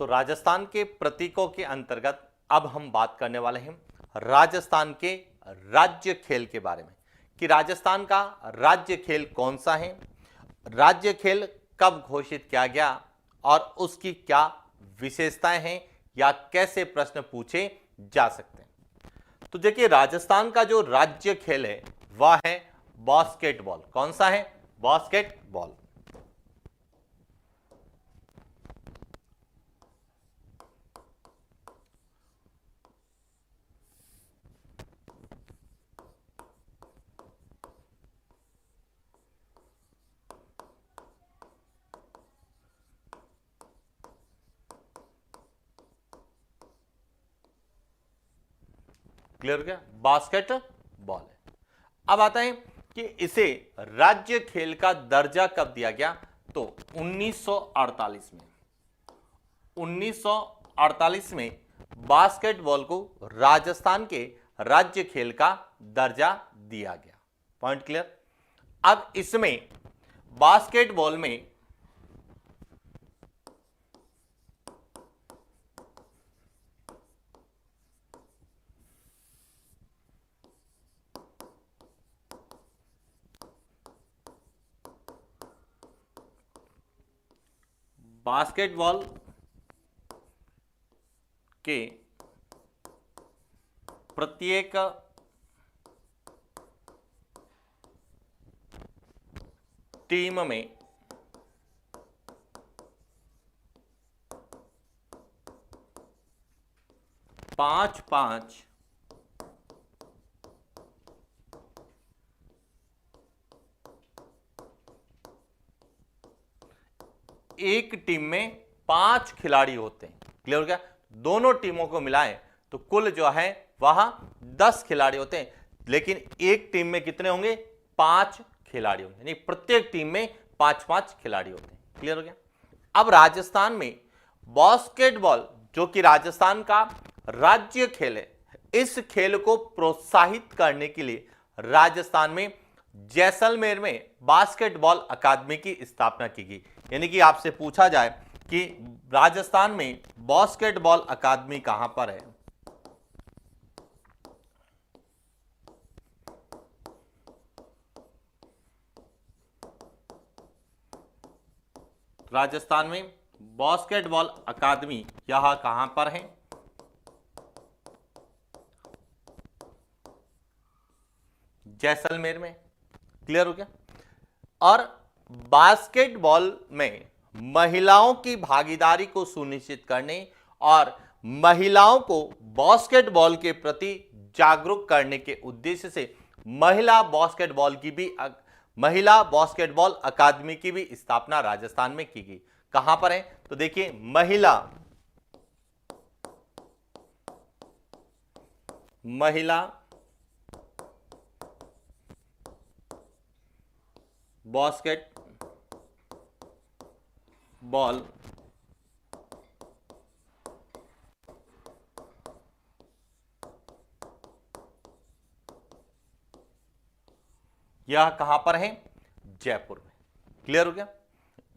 तो राजस्थान के प्रतीकों के अंतर्गत अब हम बात करने वाले हैं राजस्थान के राज्य खेल के बारे में कि राजस्थान का राज्य खेल कौन सा है, राज्य खेल कब घोषित किया गया और उसकी क्या विशेषताएं हैं या कैसे प्रश्न पूछे जा सकते हैं। तो देखिए, राजस्थान का जो राज्य खेल है वह है बास्केटबॉल। कौन सा है? बास्केटबॉल। क्लियर हो गया? बास्केटबॉल है। अब आता है कि इसे राज्य खेल का दर्जा कब दिया गया, तो 1948 में। 1948 में बास्केटबॉल को राजस्थान के राज्य खेल का दर्जा दिया गया। Point clear? अब इसमें बास्केटबॉल में बास्केटबॉल के प्रत्येक टीम में 5-5 एक टीम में 5 खिलाड़ी होते हैं। क्लियर हो गया? दोनों टीमों को मिलाएं तो कुल जो है वहां 10 खिलाड़ी होते हैं, लेकिन एक टीम में कितने होंगे? 5 खिलाड़ी होंगे, यानी प्रत्येक टीम में 5-5 खिलाड़ी होते हैं। क्लियर हो गया? अब राजस्थान में बास्केटबॉल, जो कि राजस्थान का राज्य खेल है, इस खेल को प्रोत्साहित करने के लिए राजस्थान में जैसलमेर में बास्केटबॉल अकादमी की स्थापना की गई। यानी कि आपसे पूछा जाए कि राजस्थान में बास्केटबॉल अकादमी कहां पर है, राजस्थान में बास्केटबॉल अकादमी यहां कहां पर है? जैसलमेर में। क्लियर हो गया? और बास्केटबॉल में महिलाओं की भागीदारी को सुनिश्चित करने और महिलाओं को बास्केटबॉल के प्रति जागरूक करने के उद्देश्य से महिला बास्केटबॉल अकादमी की भी स्थापना राजस्थान में की गई। कहां पर है? तो देखिए, महिला बास्केटबॉल यह कहां पर है? जयपुर में। क्लियर हो गया?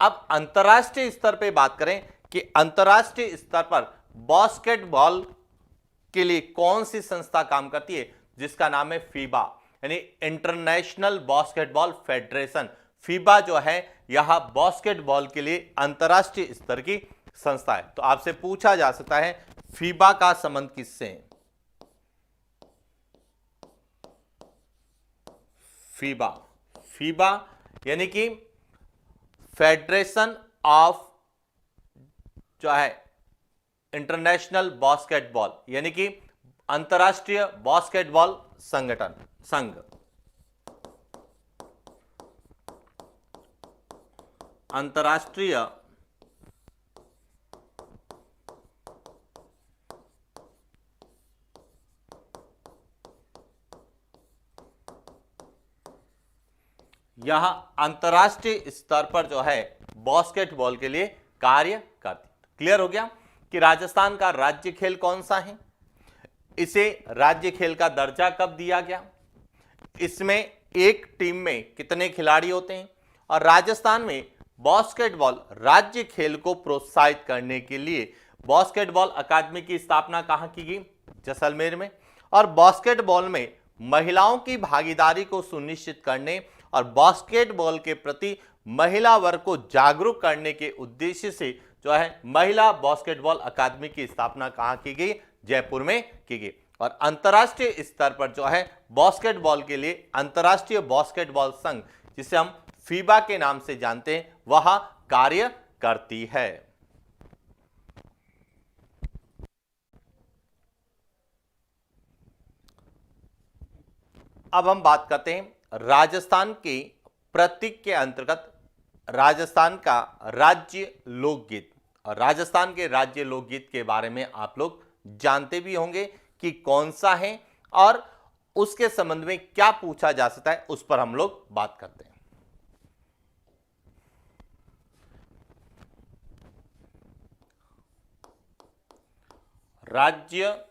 अब अंतरराष्ट्रीय स्तर पे बात करें कि अंतरराष्ट्रीय स्तर पर बास्केटबॉल के लिए कौन सी संस्था काम करती है, जिसका नाम है फीबा, यानी इंटरनेशनल बास्केटबॉल फेडरेशन। फीबा जो है यह बास्केटबॉल के लिए अंतरराष्ट्रीय स्तर की संस्था है। तो आपसे पूछा जा सकता है फीबा का संबंध किससे है? फीबा यानी कि फेडरेशन ऑफ जो है इंटरनेशनल बास्केटबॉल, यानी कि अंतरराष्ट्रीय बास्केटबॉल संघ। अंतरराष्ट्रीय यह अंतरराष्ट्रीय स्तर पर जो है बास्केटबॉल के लिए कार्य करती। क्लियर हो गया कि राजस्थान का राज्य खेल कौन सा है, इसे राज्य खेल का दर्जा कब दिया गया, इसमें एक टीम में कितने खिलाड़ी होते हैं, और राजस्थान में बास्केटबॉल राज्य खेल को प्रोत्साहित करने के लिए बास्केटबॉल अकादमी की स्थापना कहां की गई? जैसलमेर में। और बास्केटबॉल में महिलाओं की भागीदारी को सुनिश्चित करने और बास्केटबॉल के प्रति महिला वर्ग को जागरूक करने के उद्देश्य से जो है महिला बास्केटबॉल अकादमी की स्थापना कहां की गई? जयपुर में की गई। और अंतर्राष्ट्रीय स्तर पर जो है बास्केटबॉल के लिए अंतर्राष्ट्रीय बास्केटबॉल संघ, जिसे हम फीबा के नाम से जानते हैं, वह कार्य करती है। अब हम बात करते हैं राजस्थान के प्रतीक के अंतर्गत राजस्थान का राज्य लोकगीत। और राजस्थान के राज्य लोकगीत के बारे में आप लोग जानते भी होंगे कि कौन सा है और उसके संबंध में क्या पूछा जा सकता है, उस पर हम लोग बात करते हैं। राज्य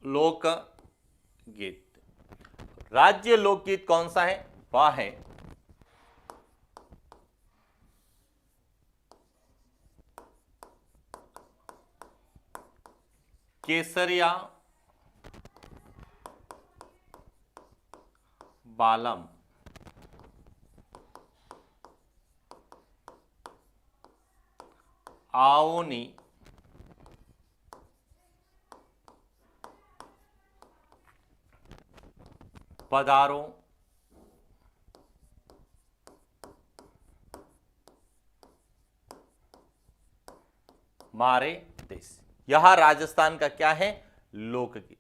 लोकगीत। राज्य लोकगीत कौन सा है? वह है केसरिया बालम। आओनी पधारो मारे देश। यह राजस्थान का क्या है? लोकगीत।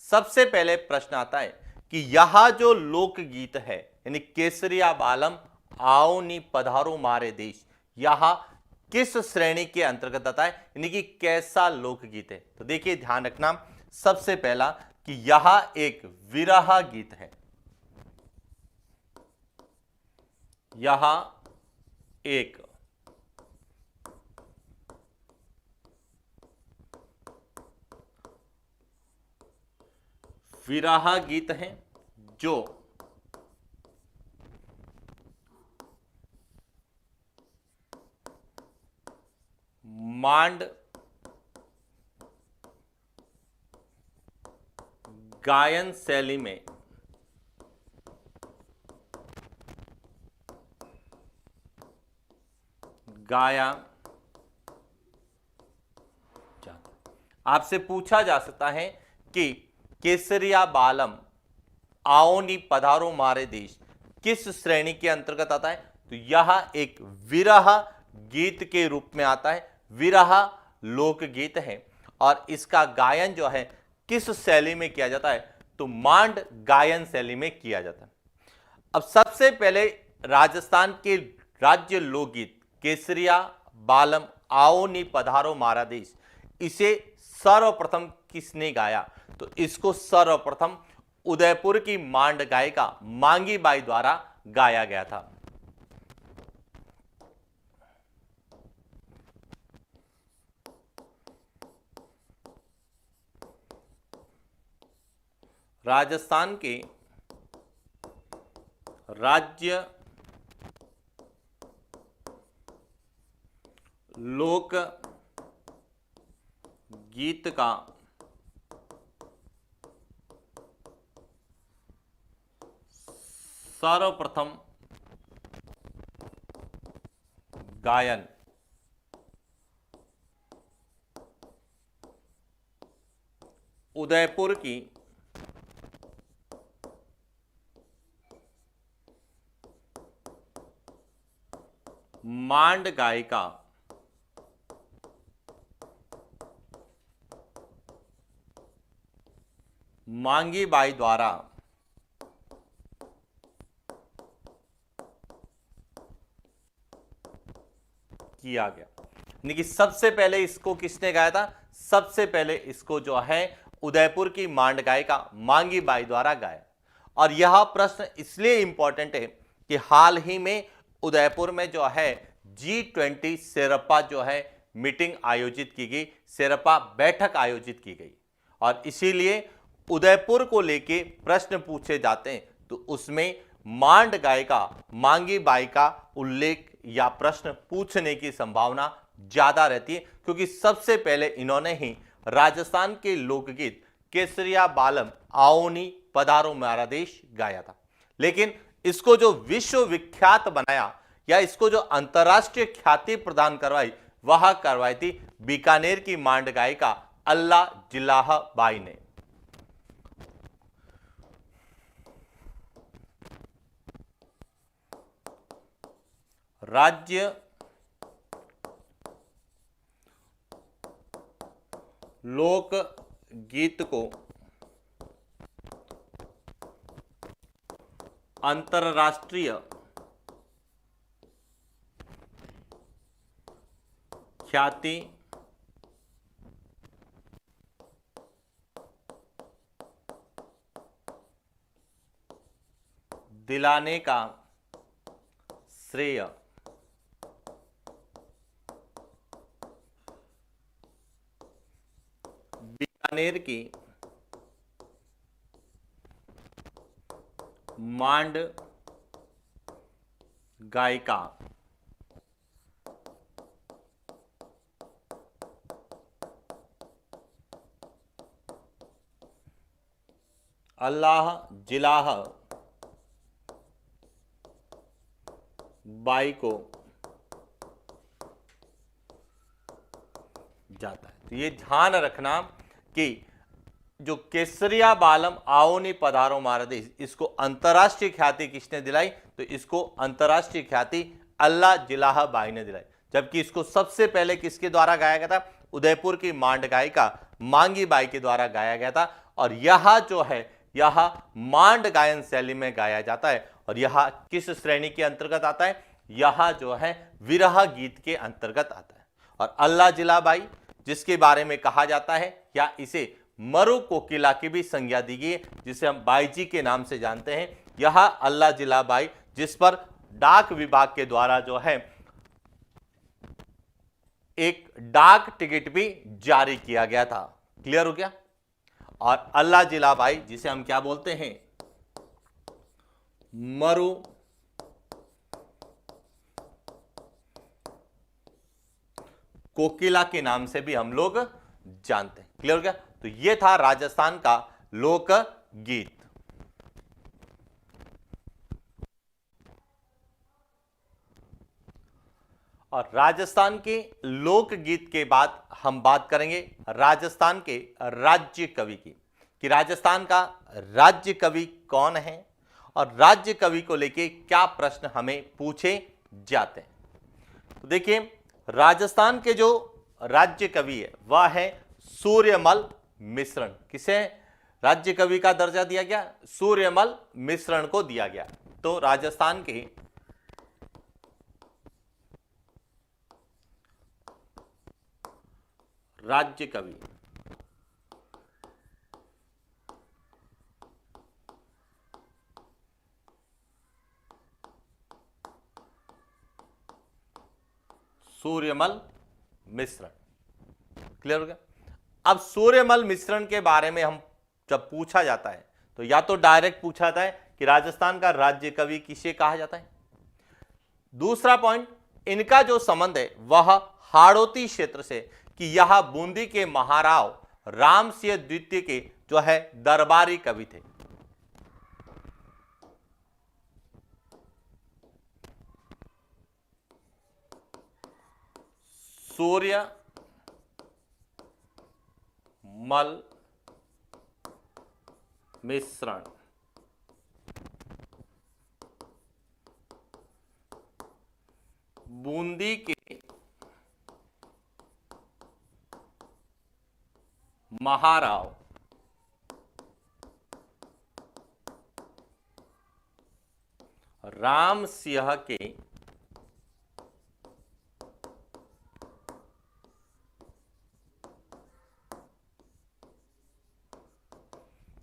सबसे पहले प्रश्न आता है कि यह जो लोकगीत है यानी केसरिया बालम आओ नी पधारो मारे देश, यह किस श्रेणी के अंतर्गत आता है, यानी कि कैसा लोकगीत है? तो देखिए ध्यान रखना, सबसे पहला कि यह एक विरह गीत है। यह एक विरह गीत है जो मांड गायन शैली में गाया जाता। आपसे पूछा जा सकता है कि केसरिया बालम आओ नी पधारो मारे देश किस श्रेणी के अंतर्गत आता है? तो यह एक विरह गीत के रूप में आता है, विरह लोकगीत है। और इसका गायन जो है किस शैली में किया जाता है? तो मांड गायन शैली में किया जाता है। अब सबसे पहले राजस्थान के राज्य लोकगीत केसरिया बालम आओ नी पधारो मारा देश, इसे सर्वप्रथम किसने गाया? तो इसको सर्वप्रथम उदयपुर की मांड गायिका मांगी बाई द्वारा गाया गया था। राजस्थान के राज्य लोक गीत का सर्वप्रथम गायन उदयपुर की मांड गायिका मांगी बाई द्वारा किया गया। यानी कि सबसे पहले इसको किसने गाया था? सबसे पहले इसको जो है उदयपुर की मांड गायिका मांगी बाई द्वारा गाया। और यह प्रश्न इसलिए इंपॉर्टेंट है कि हाल ही में उदयपुर में जो है G20 शेरपा जो है मीटिंग आयोजित की गई, शेरपा बैठक आयोजित की गई और इसीलिए उदयपुर को लेके प्रश्न पूछे जाते हैं। तो उसमें मांड गायिका मांगी बाई का उल्लेख या प्रश्न पूछने की संभावना ज्यादा रहती है, क्योंकि सबसे पहले इन्होंने ही राजस्थान के लोकगीत केसरिया बालम आओनी पधारो म्हारा देश गाया था। लेकिन इसको जो विश्व विख्यात बनाया या इसको जो अंतरराष्ट्रीय ख्याति प्रदान करवाई, वह करवाई थी बीकानेर की मांड गायिका अल्लाह जिलाह बाई ने। राज्य लोक गीत को अंतरराष्ट्रीय ख्याति दिलाने का श्रेय बीकानेर की मांड गायिका अल्लाह जिलाह बाई को जाता है। तो ये ध्यान रखना कि जो केसरिया बालम आओनी पधारो म्हारा देश, इसको अंतरराष्ट्रीय ख्याति किसने दिलाई? तो इसको अंतरराष्ट्रीय ख्याति अल्लाह जिलाह बाई ने दिलाई। जबकि इसको सबसे पहले किसके द्वारा गाया गया था? उदयपुर की मांड गायिका मांगी बाई के द्वारा गाया गया था। और यह जो है यह मांड गायन शैली में गाया जाता है। और यह किस श्रेणी के अंतर्गत आता है? यह जो है विरह गीत के अंतर्गत आता है। और अल्लाह जिला बाई जिसके बारे में कहा जाता है, या इसे मरु कोकिला की भी संज्ञा दी गई है, जिसे हम बाईजी के नाम से जानते हैं। यह अल्लाह जिला बाई जिस पर डाक विभाग के द्वारा जो है एक डाक टिकट भी जारी किया गया था। क्लियर हो गया? और अल्लाह जिला बाई जिसे हम क्या बोलते हैं? मरु कोकिला के नाम से भी हम लोग जानते हैं। क्लियर हो गया? तो ये था राजस्थान का लोक गीत। और राजस्थान के लोक गीत के बाद हम बात करेंगे राजस्थान के राज्य कवि की, कि राजस्थान का राज्य कवि कौन है और राज्य कवि को लेके क्या प्रश्न हमें पूछे जाते हैं। तो देखिए, राजस्थान के जो राज्य कवि है वह है सूर्यमल मिश्रण। किसे राज्य कवि का दर्जा दिया गया? सूर्यमल मिश्रण को दिया गया। तो राजस्थान के राज्य कवि सूर्यमल मिश्रण। क्लियर हो गया? अब सूर्यमल मिश्रण के बारे में हम जब पूछा जाता है तो या तो डायरेक्ट पूछा जाता है कि राजस्थान का राज्य कवि किसे कहा जाता है। दूसरा पॉइंट, इनका जो संबंध है वह हाड़ौती क्षेत्र से, कि यह बूंदी के महाराव राम सिंह द्वितीय के जो है दरबारी कवि थे। सूर्यमल मिश्रण बूंदी के महाराव राम सिंह के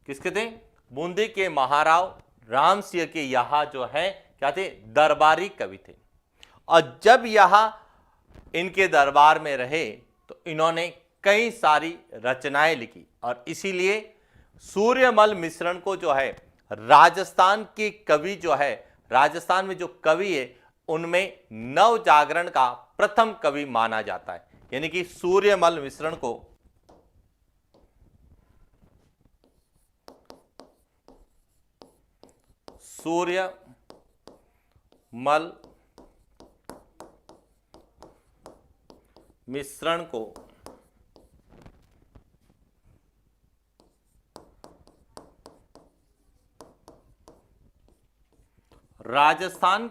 किसके थे? बूंदी के महाराव राम सिंह के यहां जो है क्या थे? दरबारी कवि थे। और जब यहां इनके दरबार में रहे तो इन्होंने कई सारी रचनाएं लिखी, और इसीलिए सूर्यमल मिश्रण को जो है राजस्थान के कवि जो है, राजस्थान में जो कवि है उनमें नव जागरण का प्रथम कवि माना जाता है। यानी कि सूर्यमल मिश्रण को सूर्यमल मिश्रण को राजस्थान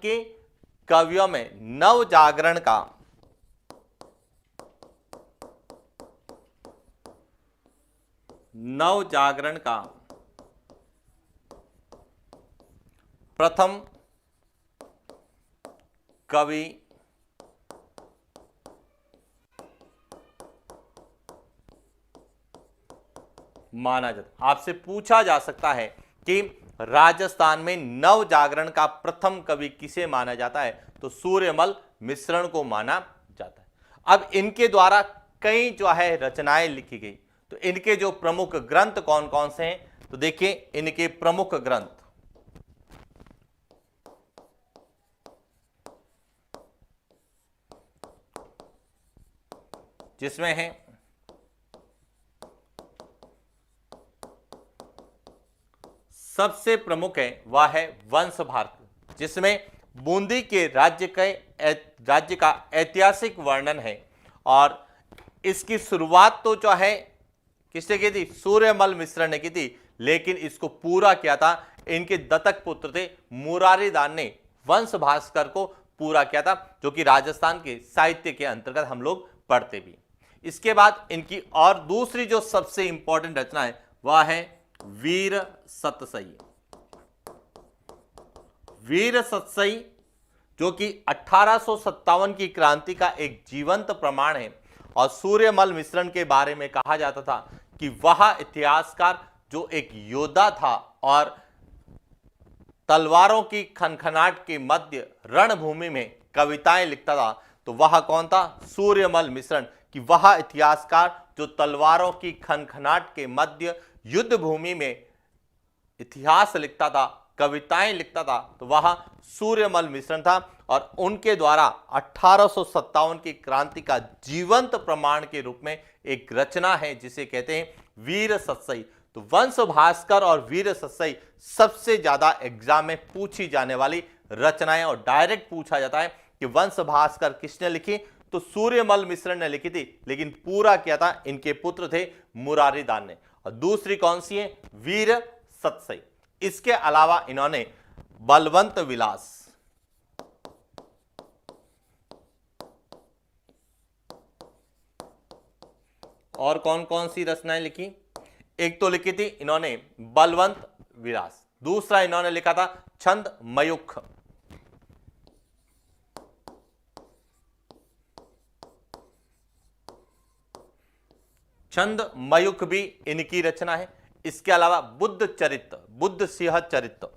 के कवियों में नव जागरण का प्रथम कवि माना जाता। आपसे पूछा जा सकता है कि राजस्थान में नव जागरण का प्रथम कवि किसे माना जाता है, तो सूर्यमल मिश्रण को माना जाता है। अब इनके द्वारा कई जो है रचनाएं लिखी गई, तो इनके जो प्रमुख ग्रंथ कौन कौन से हैं, तो देखिए इनके प्रमुख ग्रंथ जिसमें है सबसे प्रमुख है वह है वंश भारती, जिसमें बूंदी के राज्य का ऐतिहासिक वर्णन है। और इसकी शुरुआत तो जो है किसने की थी, सूर्यमल मिश्र ने की थी, लेकिन इसको पूरा किया था इनके दत्तक पुत्र थे मुरारी दान ने वंश भास्कर को पूरा किया था, जो कि राजस्थान के साहित्य के अंतर्गत हम लोग पढ़ते भी। इसके बाद इनकी और दूसरी जो सबसे इंपॉर्टेंट रचना है वह है वीर सतसई। वीर सतसई जो कि 1857 की क्रांति का एक जीवंत प्रमाण है। और सूर्यमल मिश्रण के बारे में कहा जाता था कि वह इतिहासकार जो एक योद्धा था और तलवारों की खनखनाट के मध्य रणभूमि में कविताएं लिखता था, तो वह कौन था, सूर्यमल मिश्रण। कि वह इतिहासकार जो तलवारों की खनखनाट के मध्य युद्ध भूमि में इतिहास लिखता था, कविताएं लिखता था, तो वह सूर्यमल मिश्रण था। और उनके द्वारा 1857 की क्रांति का जीवंत प्रमाण के रूप में एक रचना है जिसे कहते हैं वीर सतसई। तो वंश भास्कर और वीर सतसई सबसे ज्यादा एग्जाम में पूछी जाने वाली रचनाएं, और डायरेक्ट पूछा जाता है कि वंश भास्कर किसने लिखी, तो सूर्यमल मिश्रण ने लिखी थी, लेकिन पूरा किया था इनके पुत्र थे मुरारी दान ने। और दूसरी कौन सी है, वीर सतसई। इसके अलावा इन्होंने बलवंत विलास, और कौन कौन सी रचनाएं लिखी, एक तो लिखी थी इन्होंने बलवंत विलास, दूसरा इन्होंने लिखा था छंद मयूख, छंद मयूख भी इनकी रचना है। इसके अलावा बुद्ध चरित्र, बुद्ध सिंह चरित्र,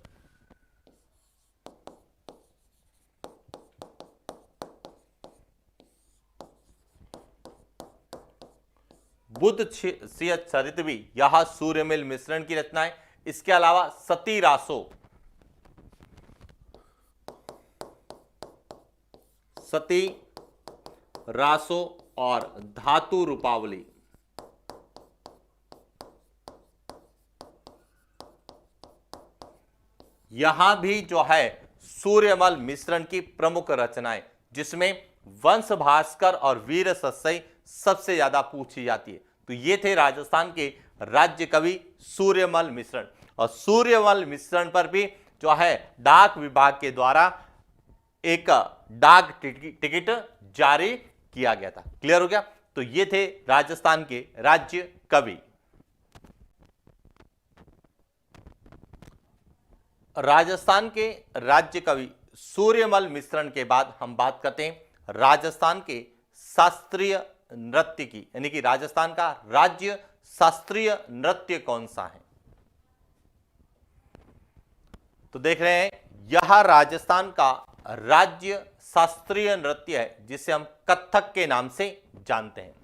बुद्ध सिंह चरित्र भी यह सूर्यमल मिश्रण की रचना है। इसके अलावा सती रासो, सती रासो और धातु रूपावली, यहां भी जो है सूर्यमल मिश्रण की प्रमुख रचनाएं, जिसमें वंश भास्कर और वीर सतसई सबसे ज्यादा पूछी जाती है। तो ये थे राजस्थान के राज्य कवि सूर्यमल मिश्रण। और सूर्यमल मिश्रण पर भी जो है डाक विभाग के द्वारा एक डाक टिकट जारी किया गया था। क्लियर हो गया। तो ये थे राजस्थान के राज्य कवि। राजस्थान के राज्य कवि सूर्यमल मिश्रण के बाद हम बात करते हैं राजस्थान के शास्त्रीय नृत्य की, यानी कि राजस्थान का राज्य शास्त्रीय नृत्य कौन सा है। तो देख रहे हैं यह राजस्थान का राज्य शास्त्रीय नृत्य है जिसे हम कथक के नाम से जानते हैं।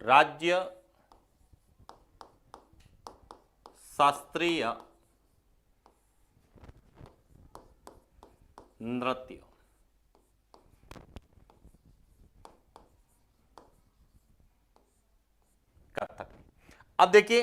राज्य शास्त्रीय नृत्य। कथक। अब देखिए,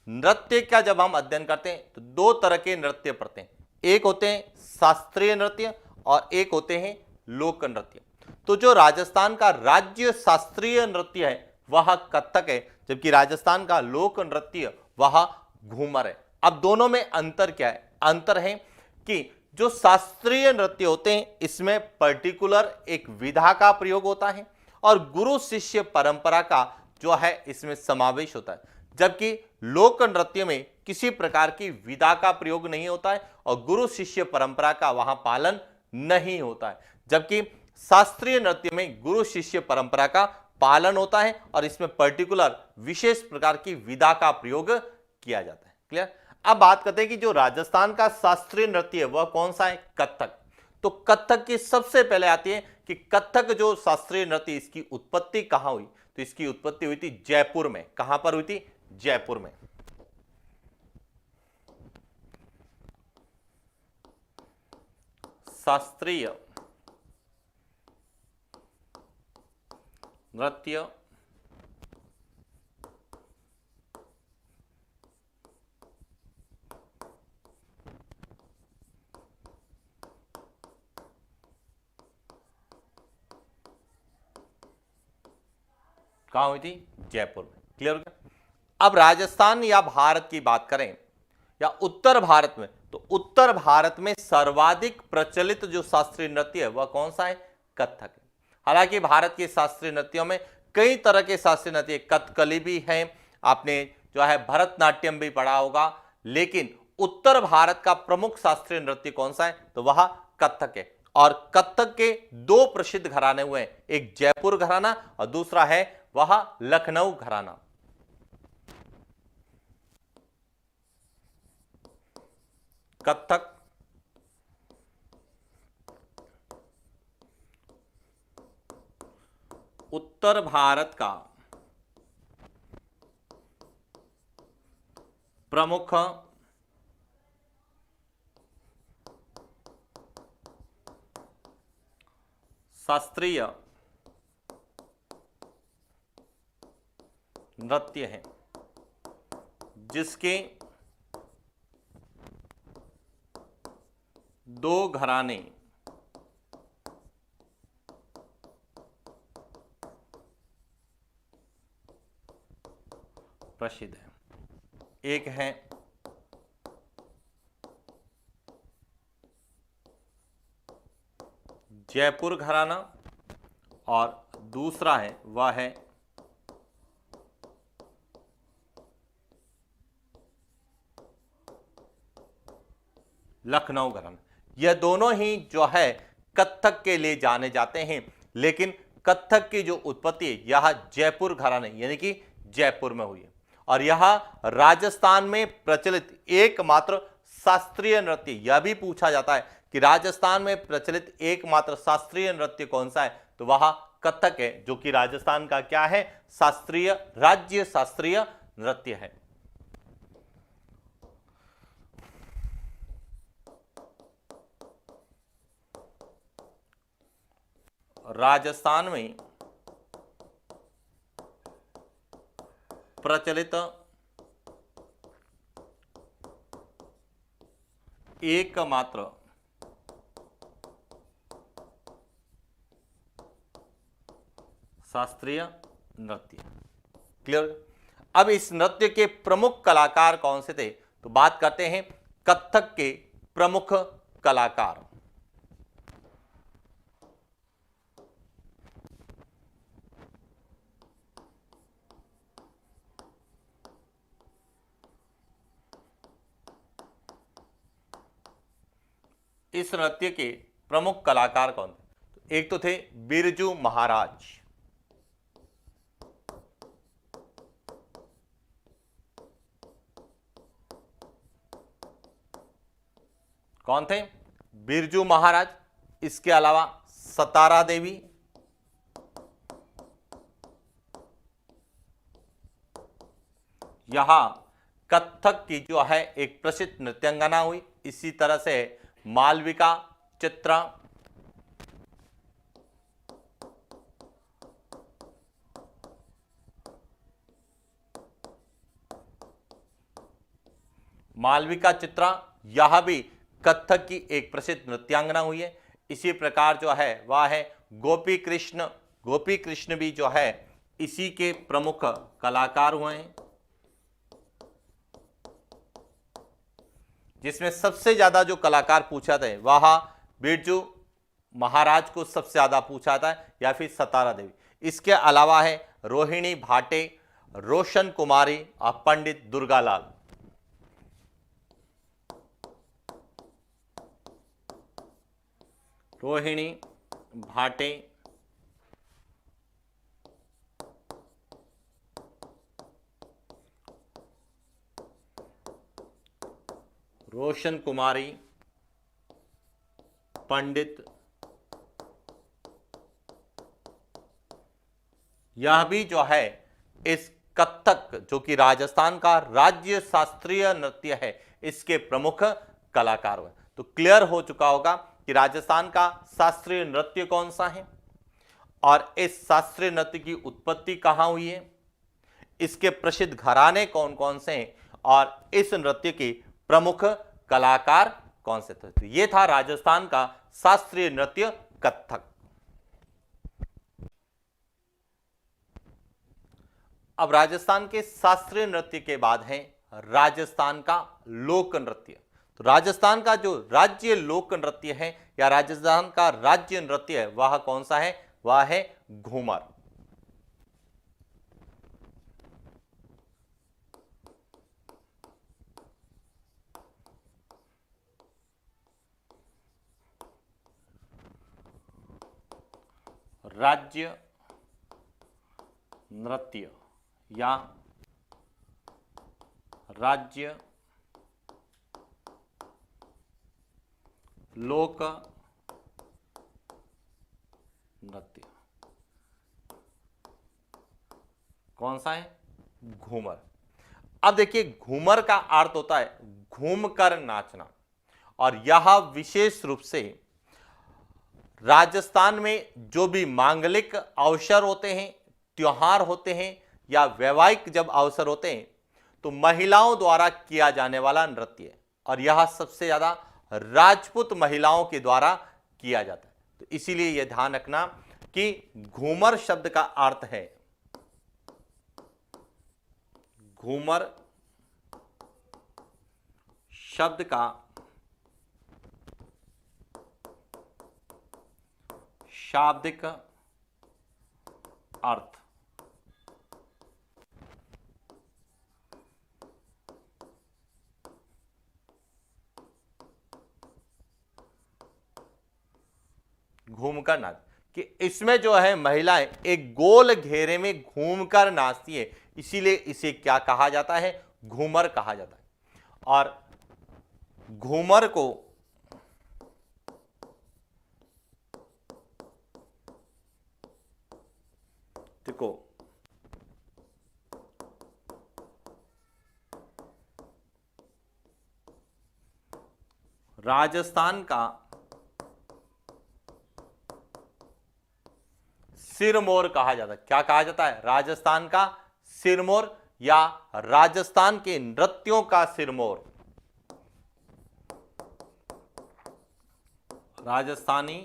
नृत्य का जब हम अध्ययन करते हैं तो दो तरह के नृत्य पढ़ते हैं, एक होते हैं शास्त्रीय नृत्य और एक होते हैं लोक नृत्य। तो जो राजस्थान का राज्य शास्त्रीय नृत्य है वह कथक है, जबकि राजस्थान का लोक नृत्य वह घूमर है। अब दोनों में अंतर क्या है? अंतर है कि जो शास्त्रीय नृत्य होते हैं इसमें पर्टिकुलर एक विधा का प्रयोग होता है और गुरु शिष्य परंपरा का जो है इसमें समावेश होता है, जबकि लोक नृत्य में किसी प्रकार की विधा का प्रयोग नहीं होता है और गुरु शिष्य परंपरा का वहां पालन नहीं होता है, जबकि शास्त्रीय नृत्य में गुरु शिष्य परंपरा का पालन होता है और इसमें पर्टिकुलर विशेष प्रकार की विधा का प्रयोग किया जाता है। क्लियर? अब बात करते हैं कि जो राजस्थान का शास्त्रीय नृत्य है वह कौन सा है? कथक। तो कथक की सबसे पहले आती है कि कथक जो शास्त्रीय नृत्य इसकी उत्पत्ति कहां हुई? तो इसकी उत्पत्ति हुई थी जयपुर में। कहां पर हुई थी? जयपुर में। शास्त्रीय नृत्य कहां हुई थी? जयपुर में। क्लियर हो गया? अब राजस्थान या भारत की बात करें या उत्तर भारत में, तो उत्तर भारत में सर्वाधिक प्रचलित जो शास्त्रीय नृत्य है वह कौन सा है? कथक है। हालांकि भारत के शास्त्रीय नृत्यों में कई तरह के शास्त्रीय नृत्य, कथकली भी है, आपने जो है भरतनाट्यम भी पढ़ा होगा, लेकिन उत्तर भारत का प्रमुख शास्त्रीय नृत्य कौन सा है? तो वह कथक है। और कथक के दो प्रसिद्ध घराने हुए हैं, एक जयपुर घराना और दूसरा है वह लखनऊ घराना। कथक उत्तर भारत का प्रमुख शास्त्रीय नृत्य है जिसके दो घराने प्रसिद्ध है। एक है जयपुर घराना और दूसरा है वह है लखनऊ घराना। यह दोनों ही जो है कथक के लिए जाने जाते हैं, लेकिन कथक की जो उत्पत्ति है यह जयपुर घराने यानी कि जयपुर में हुई है और यह राजस्थान में प्रचलित एकमात्र शास्त्रीय नृत्य। यह भी पूछा जाता है कि राजस्थान में प्रचलित एकमात्र शास्त्रीय नृत्य कौन सा है? तो वह कथक है, जो कि राजस्थान का क्या है? शास्त्रीय राज्य शास्त्रीय नृत्य है। राजस्थान में प्रचलित एकमात्र शास्त्रीय नृत्य। क्लियर? अब इस नृत्य के प्रमुख कलाकार कौन से थे? तो बात करते हैं कथक के प्रमुख कलाकार। इस नृत्य के प्रमुख कलाकार कौन थे? एक तो थे बिरजू महाराज, कौन थे? बिरजू महाराज, इसके अलावा सतारा देवी, यहां कथक की जो है एक प्रसिद्ध नृत्यांगना हुई। इसी तरह से मालविका, चित्रा, मालविका चित्रा, यह भी कथक की एक प्रसिद्ध नृत्यांगना हुई है। इसी प्रकार जो है वह है गोपी कृष्ण। गोपी कृष्ण भी जो है इसी के प्रमुख कलाकार हुए हैं, जिसमें सबसे ज्यादा जो कलाकार पूछा था वह बिरजू महाराज को सबसे ज्यादा पूछा था, या फिर सतारा देवी। इसके अलावा है रोहिणी भाटे, रोशन कुमारी और पंडित दुर्गालाल। रोहिणी भाटे, रोशन कुमारी, पंडित, यह भी जो है इस कथक जो कि राजस्थान का राज्य शास्त्रीय नृत्य है इसके प्रमुख कलाकार हुए। तो क्लियर हो चुका होगा कि राजस्थान का शास्त्रीय नृत्य कौन सा है और इस शास्त्रीय नृत्य की उत्पत्ति कहां हुई है, इसके प्रसिद्ध घराने कौन कौन से हैं और इस नृत्य के प्रमुख कलाकार कौन से थे। ये था राजस्थान का शास्त्रीय नृत्य कथक। अब राजस्थान के शास्त्रीय नृत्य के बाद है राजस्थान का लोक नृत्य। तो राजस्थान का जो राज्य लोक नृत्य है या राजस्थान का राज्य नृत्य है वह कौन सा है? वह है घूमर। राज्य नृत्य या राज्य लोक नृत्य कौन सा है? घूमर। अब देखिए घूमर का अर्थ होता है घूमकर नाचना, और यह विशेष रूप से राजस्थान में जो भी मांगलिक अवसर होते हैं, त्योहार होते हैं या वैवाहिक जब अवसर होते हैं तो महिलाओं द्वारा किया जाने वाला नृत्य है, और यह सबसे ज्यादा राजपूत महिलाओं के द्वारा किया जाता है। तो इसीलिए यह ध्यान रखना कि घूमर शब्द का अर्थ है, घूमर शब्द का शाब्दिक अर्थ घूमकर नाच, कि इसमें जो है महिलाएं एक गोल घेरे में घूमकर नाचती है, इसीलिए इसे क्या कहा जाता है? घूमर कहा जाता है। और घूमर को देखो राजस्थान का सिरमौर कहा जाता है। क्या कहा जाता है? राजस्थान का सिरमौर या राजस्थान के नृत्यों का सिरमौर। राजस्थानी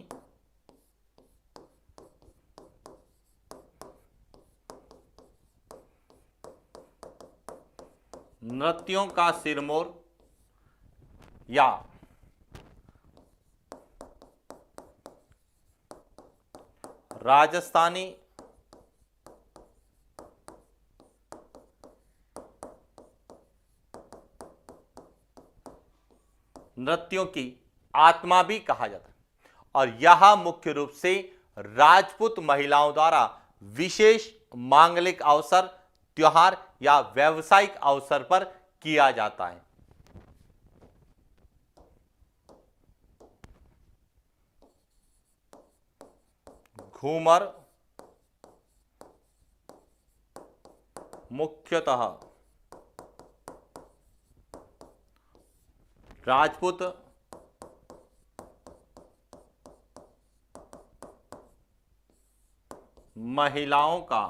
नृत्यों का सिरमौर या राजस्थानी नृत्यों की आत्मा भी कहा जाता है, और यह मुख्य रूप से राजपूत महिलाओं द्वारा विशेष मांगलिक अवसर, त्योहार या व्यावसायिक अवसर पर किया जाता है। घूमर मुख्यतः राजपूत महिलाओं का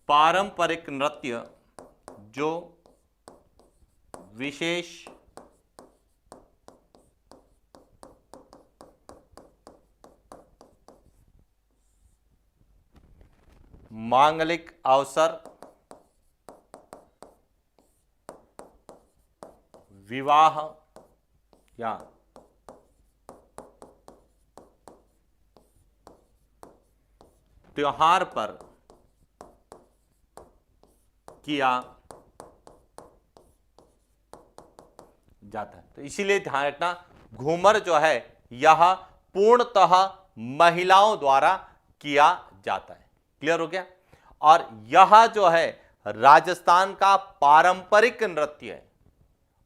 पारंपरिक नृत्य जो विशेष मांगलिक अवसर, विवाह या त्योहार पर किया जाता है। तो इसीलिए ध्यान रखना, घूमर जो है यह पूर्णतः महिलाओं द्वारा किया जाता है। क्लियर हो गया। और यह जो है राजस्थान का पारंपरिक नृत्य है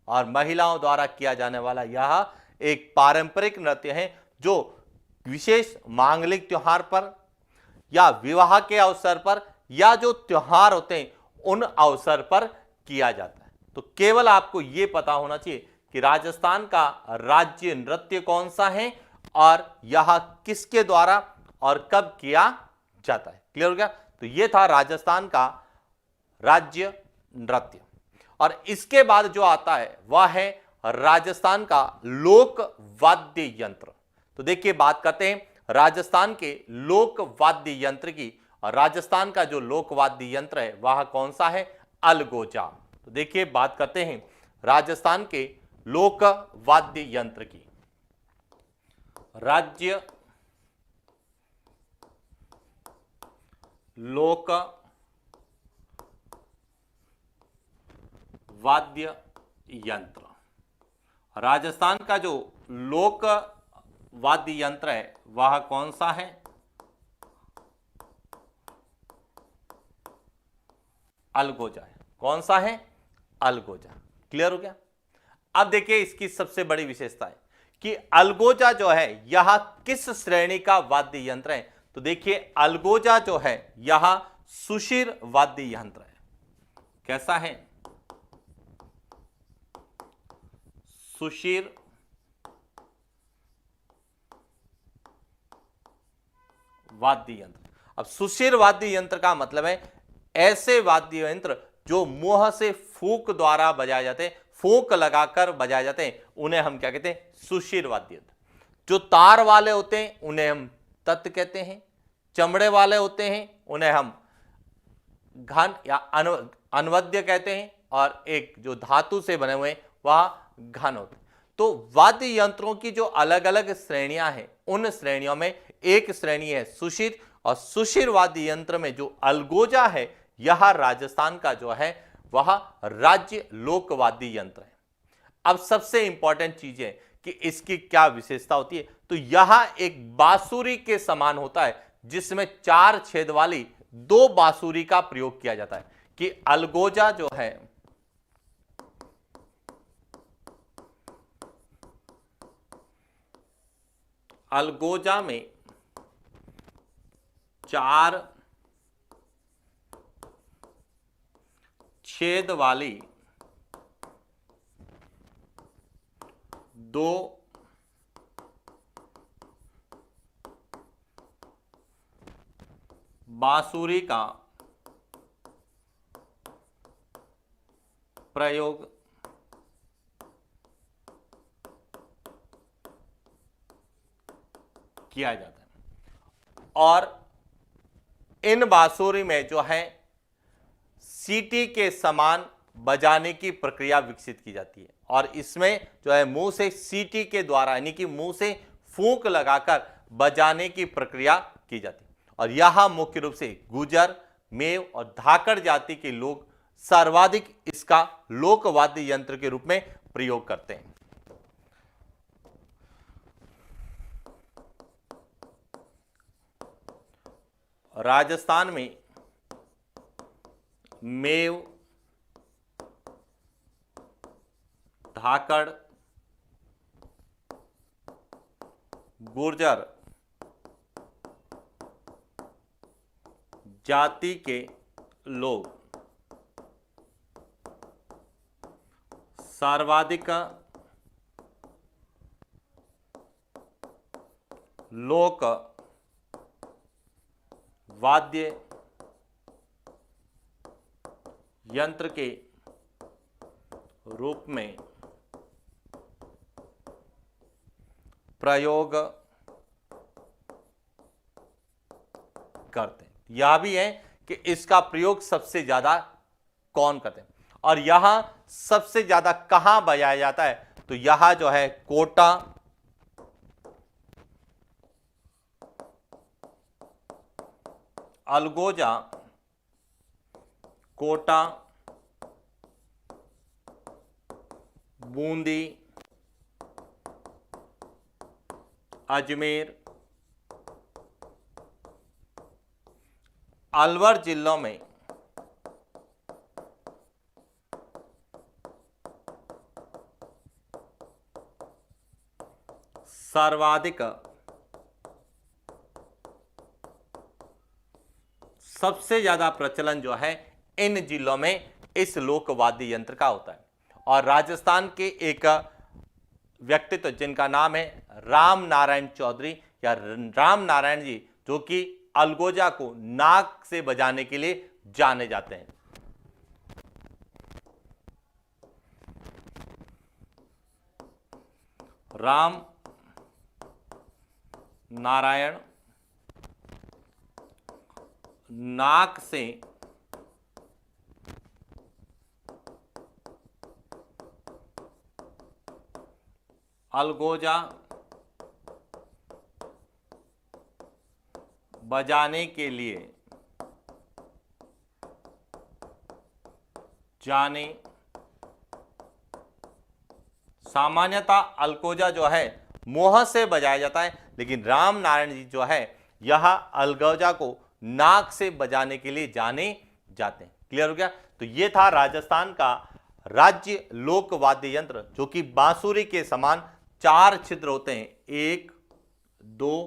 और महिलाओं द्वारा किया जाने वाला यह एक पारंपरिक नृत्य है जो विशेष मांगलिक त्योहार पर या विवाह के अवसर पर या जो त्योहार होते हैं उन अवसर पर किया जाता है। तो केवल आपको यह पता होना चाहिए कि राजस्थान का राज्य नृत्य कौन सा है और यह किसके द्वारा और कब किया जाता है। क्लियर हो गया। तो यह था राजस्थान का राज्य नृत्य। और इसके बाद जो आता है वह है राजस्थान का लोक वाद्य यंत्र। तो देखिए बात करते हैं राजस्थान के लोक वाद्य यंत्र की। और राजस्थान का जो लोक वाद्य यंत्र है वह कौन सा है? अलगोजा। तो देखिए बात करते हैं राजस्थान के लोक वाद्य यंत्र की। राज्य लोक वाद्य यंत्र। राजस्थान का जो लोक वाद्य यंत्र है वह कौन सा है? अलगोजा है। कौन सा है? अलगोजा। क्लियर हो गया। अब देखिए इसकी सबसे बड़ी विशेषता है कि अलगोजा जो है यह किस श्रेणी का वाद्य यंत्र है। तो देखिए अलगोजा जो है यह सुशिर वाद्य यंत्र है। कैसा है? सुशिर वाद्य यंत्र। अब सुशिर वाद्य यंत्र का मतलब है ऐसे वाद्य यंत्र जो मुंह से फूंक द्वारा बजाए जाते हैं, फूंक लगाकर बजाए जाते हैं, उन्हें हम क्या कहते हैं? सुशिर वाद्य यंत्र। जो तार वाले होते हैं उन्हें हम तत् कहते हैं, चमड़े वाले होते हैं उन्हें हम घन या अनवद्य कहते हैं, और एक जो धातु से बने हुए वह घन होते हैं। तो वाद्य यंत्रों की जो अलग अलग श्रेणियां हैं उन श्रेणियों में एक श्रेणी है सुशिर, और सुशिर वाद्य यंत्र में जो अलगोजा है यह राजस्थान का जो है वह राज्य लोक वाद्य यंत्र है। अब सबसे इंपॉर्टेंट चीज है कि इसकी क्या विशेषता होती है। तो यह एक बांसुरी के समान होता है जिसमें 4 छेद वाली 2 बांसुरी का प्रयोग किया जाता है। कि अलगोजा जो है अलगोजा में 4 छेद वाली 2 बांसुरी का प्रयोग किया जाता है। और इन बांसुरी में जो है सीटी के समान बजाने की प्रक्रिया विकसित की जाती है, और इसमें जो है मुंह से सीटी के द्वारा यानी कि मुंह से फूंक लगाकर बजाने की प्रक्रिया की जाती है। और यह मुख्य रूप से गुर्जर, मेव और धाकड़ जाति के लोग सर्वाधिक इसका लोक वाद्य यंत्र के रूप में प्रयोग करते हैं। राजस्थान में मेव, धाकड़, गुर्जर जाति के लोग सर्वाधिक लोक वाद्य यंत्र के रूप में प्रयोग करते हैं। यह भी है कि इसका प्रयोग सबसे ज्यादा कौन करते हैं, और यहां सबसे ज्यादा कहां बजाया जाता है, तो यहां जो है कोटा, अलगोजा, कोटा, बूंदी, अजमेर, अलवर जिलों में सर्वाधिक सबसे ज्यादा प्रचलन जो है इन जिलों में इस लोकवाद्य यंत्र का होता है। और राजस्थान के एक व्यक्तित्व जिनका नाम है राम नारायण चौधरी या राम नारायण जी, जो कि अलगोजा को नाक से बजाने के लिए जाने जाते हैं। राम नारायण नाक से अलगोजा बजाने के लिए जाने। सामान्यतः अलगोजा जो है मुंह से बजाया जाता है, लेकिन राम नारायण जी जो है यह अलगोजा को नाक से बजाने के लिए जाने जाते हैं। क्लियर हो गया? तो ये था राजस्थान का राज्य लोक वाद्य यंत्र, जो कि बांसुरी के समान 4 छिद्र होते हैं। 1 2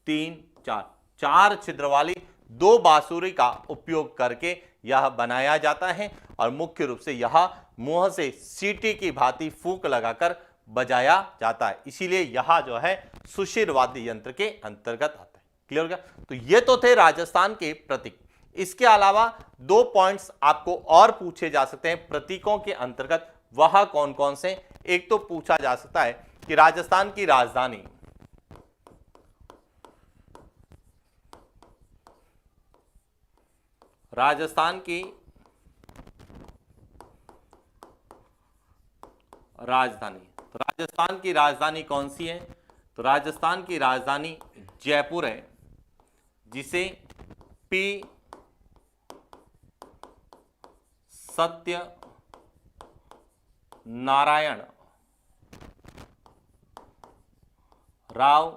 3 4 4 छिद्र वाली 2 बांसुरी का उपयोग करके यह बनाया जाता है, और मुख्य रूप से यह मुंह से सीटी की भांति फूंक लगाकर बजाया जाता है। इसीलिए यह जो है सुशिर वाद्य यंत्र के अंतर्गत आता है। क्लियर हो गया? तो ये तो थे राजस्थान के प्रतीक। इसके अलावा 2 पॉइंट्स आपको और पूछे जा सकते हैं प्रतीकों के अंतर्गत। वह कौन कौन से? एक तो पूछा जा सकता है कि राजस्थान की राजधानी, राजस्थान की राजधानी, तो राजस्थान की राजधानी कौन सी है? तो राजस्थान की राजधानी जयपुर है, जिसे पी सत्य नारायण राव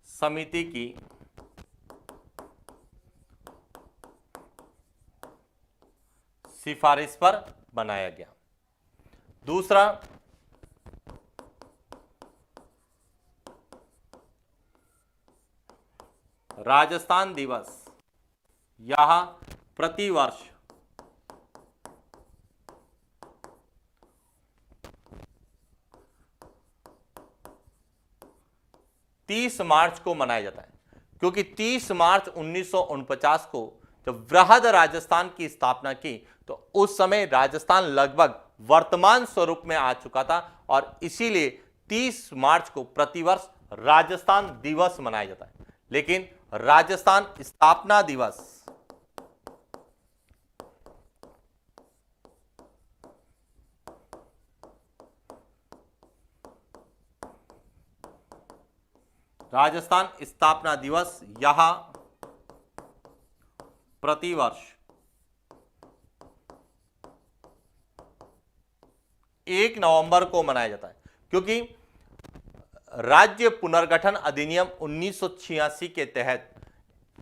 समिति की सिफारिश पर बनाया गया। दूसरा, राजस्थान दिवस यह प्रतिवर्ष 30 मार्च को मनाया जाता है, क्योंकि 30 मार्च 1949 को जब वृहद राजस्थान की स्थापना की, तो उस समय राजस्थान लगभग वर्तमान स्वरूप में आ चुका था, और इसीलिए 30 मार्च को प्रतिवर्ष राजस्थान दिवस मनाया जाता है। लेकिन राजस्थान स्थापना दिवस यह प्रतिवर्ष 1 नवंबर को मनाया जाता है, क्योंकि राज्य पुनर्गठन अधिनियम 1986 के तहत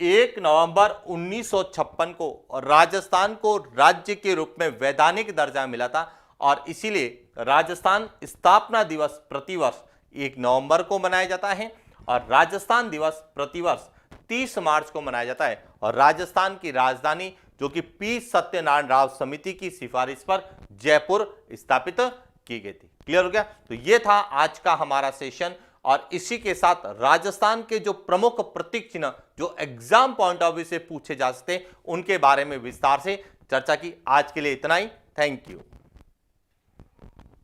1 नवंबर 1956 को राजस्थान को राज्य के रूप में वैधानिक दर्जा मिला था और इसीलिए राजस्थान स्थापना दिवस प्रतिवर्ष 1 नवंबर को मनाया जाता है और राजस्थान दिवस प्रतिवर्ष 30 मार्च को मनाया जाता है। और राजस्थान की राजधानी जो कि पी सत्यनारायण राव समिति की सिफारिश पर जयपुर स्थापित की गई थी। क्लियर हो गया? तो ये था आज का हमारा सेशन और इसी के साथ राजस्थान के जो प्रमुख प्रतीक चिन्ह जो एग्जाम पॉइंट ऑफ व्यू से पूछे जा सकते उनके बारे में विस्तार से चर्चा की। आज के लिए इतना ही। Thank you.